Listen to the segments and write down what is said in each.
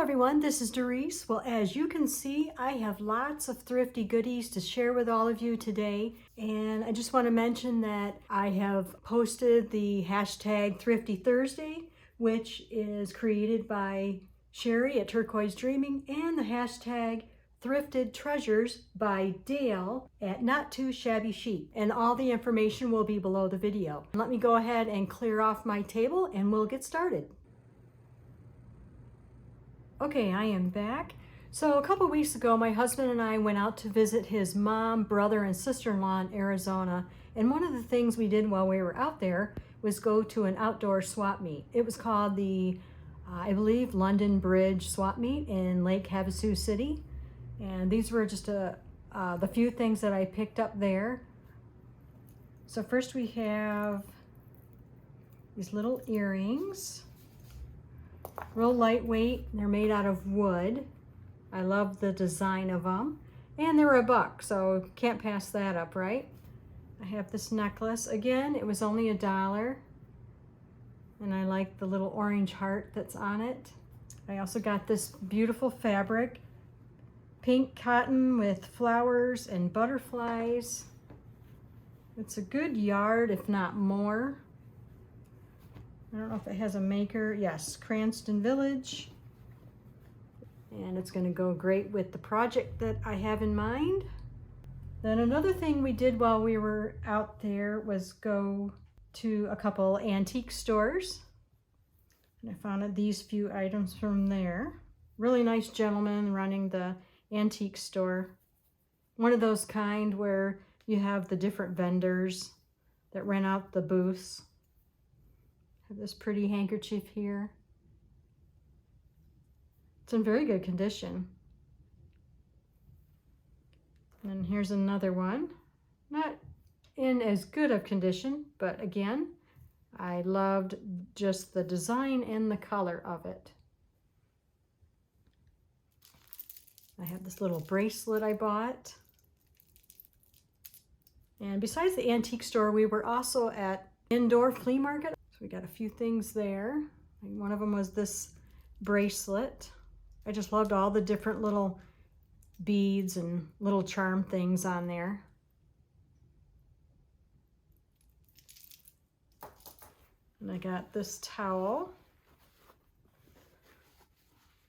everyone, this is Doris. Well, as you can see, I have lots of thrifty goodies to share with all of you today. And I just want to mention that I have posted the hashtag Thrifty Thursday, which is created by Sheree at Turquoise Dreaming, and the hashtag Thrifted Treasures by Dale at NotTooShabbyChic. And all the information will be below the video. Let me go ahead and clear off my table and we'll get started. Okay, I am back. So a couple weeks ago, my husband and I went out to visit his mom, brother, and sister-in-law in Arizona. And one of the things we did while we were out there was go to an outdoor swap meet. It was called the, I believe, London Bridge Swap Meet in Lake Havasu City. And these were just the few things that I picked up there. So first we have these little earrings. Real lightweight, they're made out of wood. I love the design of them. And they were $1, so can't pass that up, right? I have this necklace. Again, it was only $1. And I like the little orange heart that's on it. I also got this beautiful fabric. Pink cotton with flowers and butterflies. It's a good yard, if not more. I don't know if it has a maker. Yes, Cranston Village. And it's going to go great with the project that I have in mind. Then another thing we did while we were out there was go to a couple antique stores. And I found these few items from there. Really nice gentleman running the antique store. One of those kind where you have the different vendors that rent out the booths. This pretty handkerchief here. It's in very good condition. And here's another one. Not in as good of condition, but again, I loved just the design and the color of it. I have this little bracelet I bought. And besides the antique store, we were also at indoor flea market. We got a few things there. One of them was this bracelet. I just loved all the different little beads and little charm things on there. And I got this towel.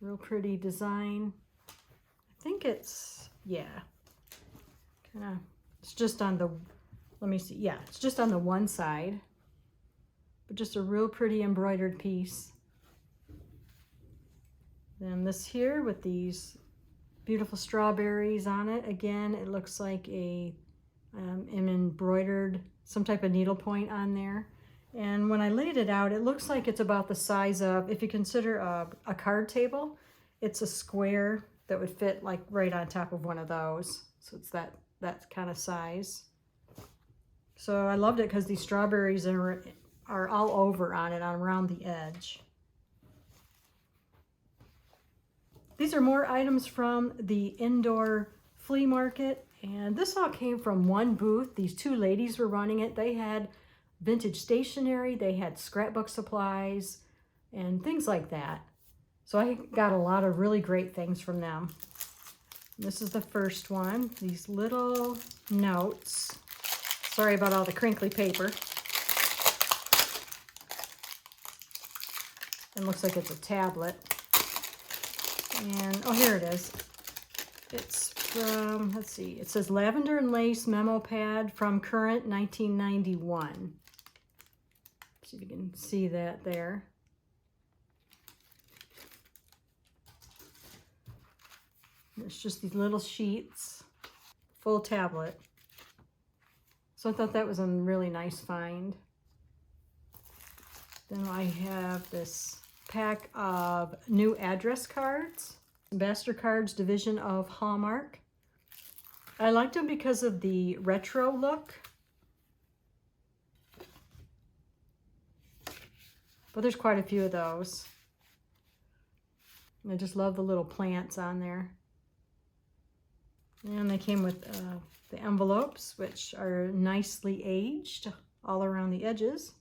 Real pretty design. I think it's, yeah, kind of, it's just on the, let me see, yeah, it's just on the one side. But just a real pretty embroidered piece. Then this here with these beautiful strawberries on it. Again, it looks like an embroidered, some type of needlepoint on there. And when I laid it out, it looks like it's about the size of, if you consider a card table, it's a square that would fit like right on top of one of those. So it's that kind of size. So I loved it because these strawberries are all over on it, around the edge. These are more items from the indoor flea market, and this all came from one booth. These two ladies were running it. They had vintage stationery, they had scrapbook supplies, and things like that. So I got a lot of really great things from them. This is the first one, these little notes. Sorry about all the crinkly paper. It looks like it's a tablet. And, oh, here it is. It's from, let's see, it says Lavender and Lace Memo Pad from Current 1991. See if you can see that there. It's just these little sheets, full tablet. So I thought that was a really nice find. Then I have this pack of new address cards, Ambassador Cards Division of Hallmark. I liked them because of the retro look. But there's quite a few of those. I just love the little plants on there. And they came with the envelopes, which are nicely aged all around the edges.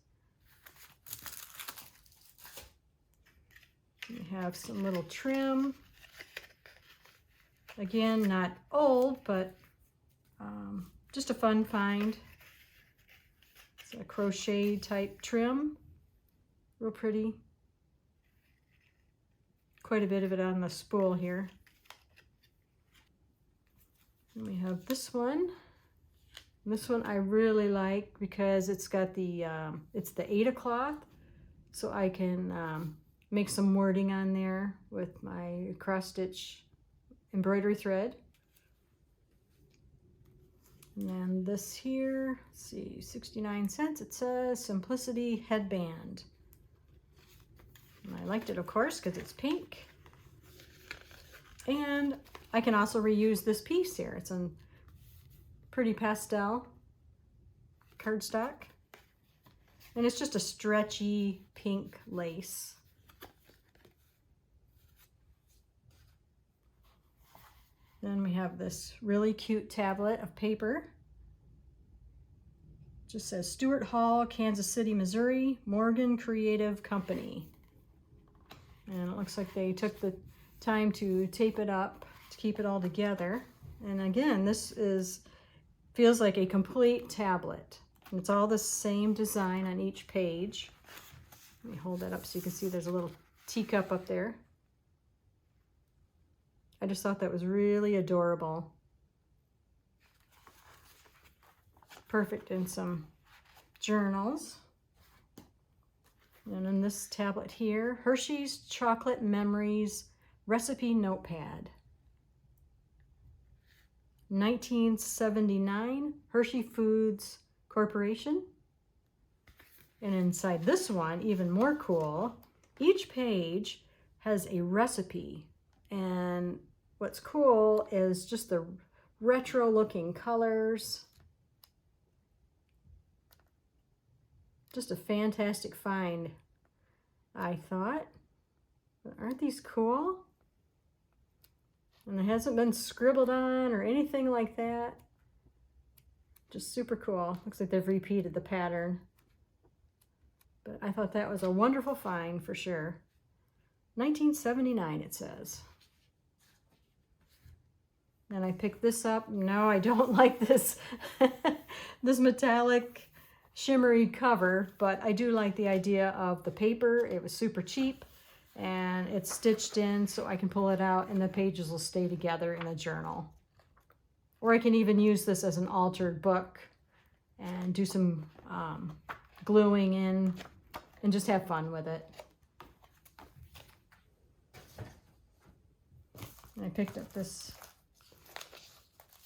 We have some little trim. Again, not old, but just a fun find. It's a crochet type trim. Real pretty. Quite a bit of it on the spool here. And we have this one. And this one I really like because it's got the, it's the Aida cloth. So I can make some wording on there with my cross stitch embroidery thread. And then this here, let's see, 69 cents. It says Simplicity Headband. And I liked it, of course, because it's pink. And I can also reuse this piece here. It's in pretty pastel cardstock. And it's just a stretchy pink lace. Then we have this really cute tablet of paper. It just says Stuart Hall, Kansas City, Missouri, Morgan Creative Company. And it looks like they took the time to tape it up to keep it all together. And again, this feels like a complete tablet. And it's all the same design on each page. Let me hold that up so you can see there's a little teacup up there. I just thought that was really adorable. Perfect in some journals. And in this tablet here, Hershey's Chocolate Memories Recipe Notepad. 1979, Hershey Foods Corporation. And inside this one, even more cool, each page has a recipe. And what's cool is just the retro looking colors. Just a fantastic find, I thought. Aren't these cool? And it hasn't been scribbled on or anything like that. Just super cool. Looks like they've repeated the pattern. But I thought that was a wonderful find for sure. 1979 it says. And I picked this up. No, I don't like this, this metallic shimmery cover, but I do like the idea of the paper. It was super cheap and it's stitched in so I can pull it out and the pages will stay together in a journal. Or I can even use this as an altered book and do some gluing in and just have fun with it. And I picked up this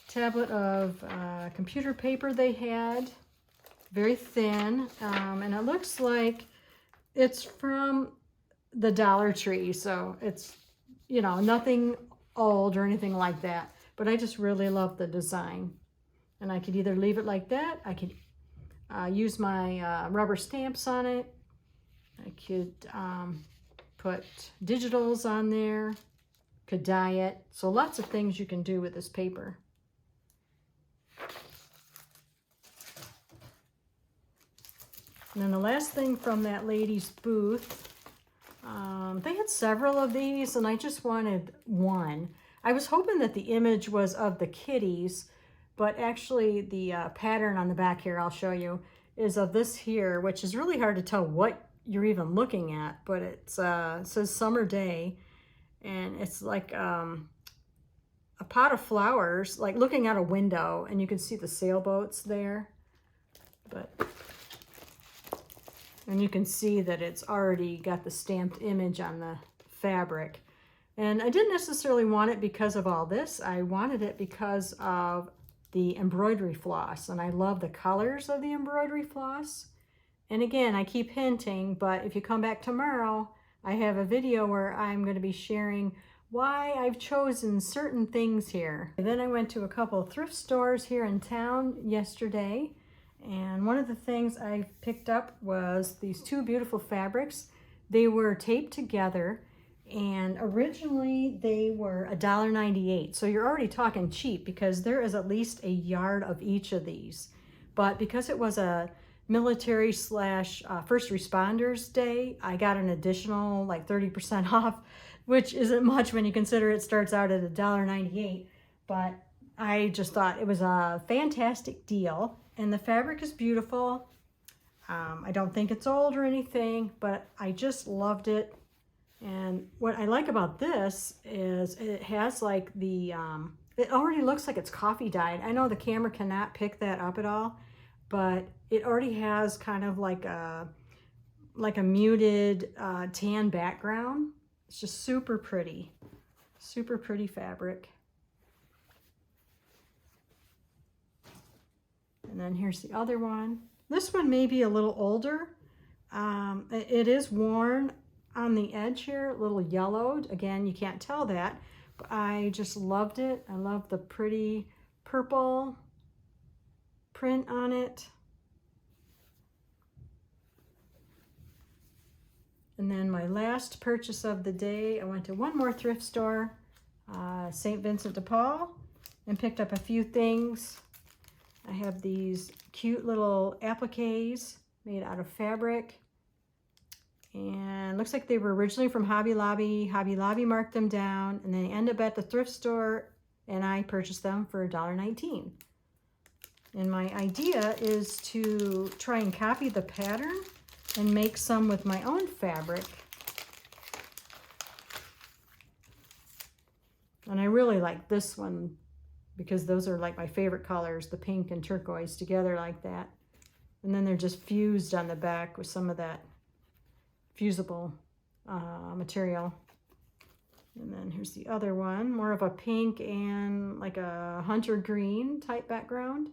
tablet of computer paper they had. Very thin, and it looks like it's from the Dollar Tree, so it's, you know, nothing old or anything like that, but I just really love the design. And I could either leave it like that, I could use my rubber stamps on it, I could put digitals on there, could dye it, so lots of things you can do with this paper. And then the last thing from that lady's booth, they had several of these and I just wanted one. I was hoping that the image was of the kitties, but actually the pattern on the back here, I'll show you, is of this here, which is really hard to tell what you're even looking at, but it says Summer Day, and it's like a pot of flowers, like looking out a window, and you can see the sailboats there. And you can see that it's already got the stamped image on the fabric. And I didn't necessarily want it because of all this. I wanted it because of the embroidery floss. And I love the colors of the embroidery floss. And again, I keep hinting, but if you come back tomorrow, I have a video where I'm going to be sharing why I've chosen certain things here. And then I went to a couple of thrift stores here in town yesterday. And one of the things I picked up was these two beautiful fabrics. They were taped together, and originally they were $1.98. So you're already talking cheap because there is at least a yard of each of these. But because it was a military slash first responders day, I got an additional like 30% off, which isn't much when you consider it starts out at $1.98. But I just thought it was a fantastic deal, and the fabric is beautiful. I don't think it's old or anything, but I just loved it. And what I like about this is it has like the, it already looks like it's coffee dyed. I know the camera cannot pick that up at all, but it already has kind of like a muted tan background. It's just super pretty fabric. And then here's the other one. This one may be a little older. It is worn on the edge here, a little yellowed. Again, you can't tell that, but I just loved it. I love the pretty purple print on it. And then my last purchase of the day, I went to one more thrift store, St. Vincent de Paul, and picked up a few things. I have these cute little appliques made out of fabric. And looks like they were originally from Hobby Lobby. Hobby Lobby marked them down, and they end up at the thrift store, and I purchased them for $1.19. And my idea is to try and copy the pattern and make some with my own fabric. And I really like this one because those are like my favorite colors, the pink and turquoise together like that. And then they're just fused on the back with some of that fusible material. And then here's the other one, more of a pink and like a hunter green type background.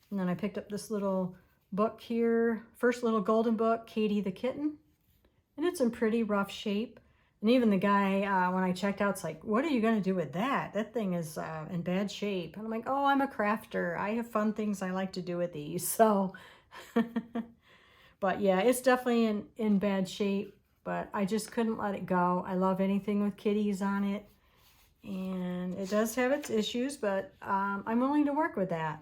And then I picked up this little book here, first little golden book, Katie the Kitten. And it's in pretty rough shape. And even the guy, when I checked out, it's like, what are you going to do with that? That thing is in bad shape. And I'm like, oh, I'm a crafter. I have fun things I like to do with these. So, but yeah, it's definitely in bad shape. But I just couldn't let it go. I love anything with kitties on it. And it does have its issues, but I'm willing to work with that.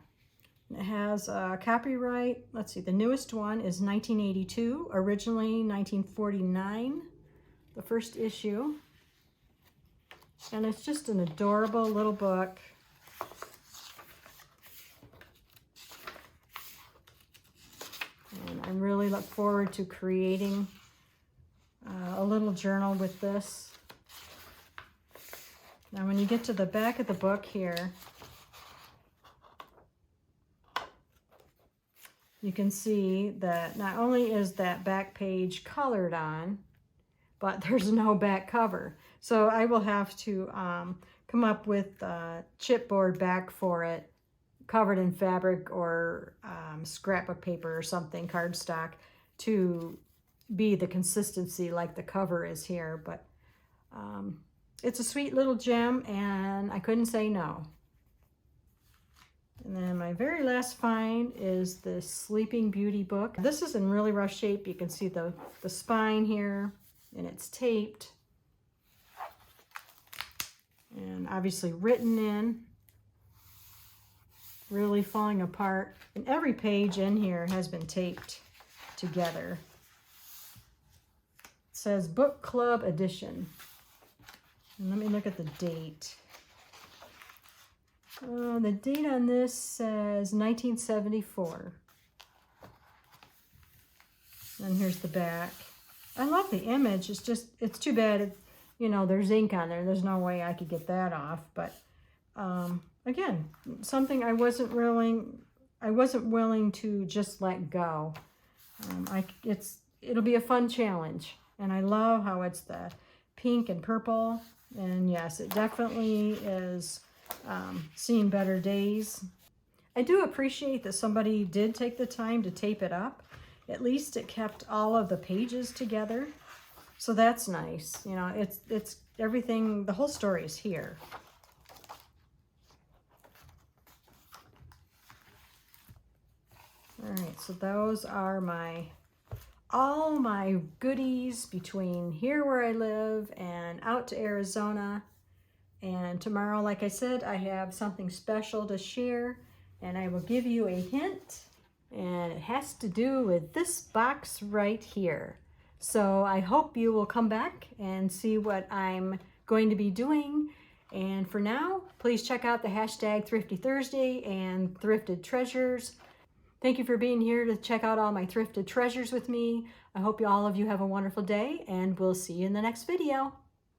It has copyright, let's see, the newest one is 1982, originally 1949, the first issue. And it's just an adorable little book. And I really look forward to creating a little journal with this. Now when you get to the back of the book here, you can see that not only is that back page colored on, but there's no back cover. So I will have to come up with a chipboard back for it, covered in fabric or scrapbook paper or something, cardstock, to be the consistency like the cover is here. But it's a sweet little gem, and I couldn't say no. And then my very last find is the Sleeping Beauty book. This is in really rough shape. You can see the spine here, and it's taped. And obviously written in, really falling apart. And every page in here has been taped together. It says Book Club Edition. And let me look at the date. The date on this says 1974. And here's the back. I love the image. It's just, it's too bad, you know, there's ink on there. There's no way I could get that off. But again, something I wasn't willing to just let go. It'll be a fun challenge. And I love how it's the pink and purple. And yes, it definitely is seen better days. I do appreciate that somebody did take the time to tape it up. At least it kept all of the pages together. So that's nice. You know, it's everything, the whole story is here. All right, so those are all my goodies between here where I live and out to Arizona. And tomorrow, like I said, I have something special to share, and I will give you a hint, and it has to do with this box right here. So I hope you will come back and see what I'm going to be doing. And for now, please check out the hashtag Thrifty Thursday and Thrifted Treasures. Thank you for being here to check out all my thrifted treasures with me. I hope all of you have a wonderful day, and we'll see you in the next video.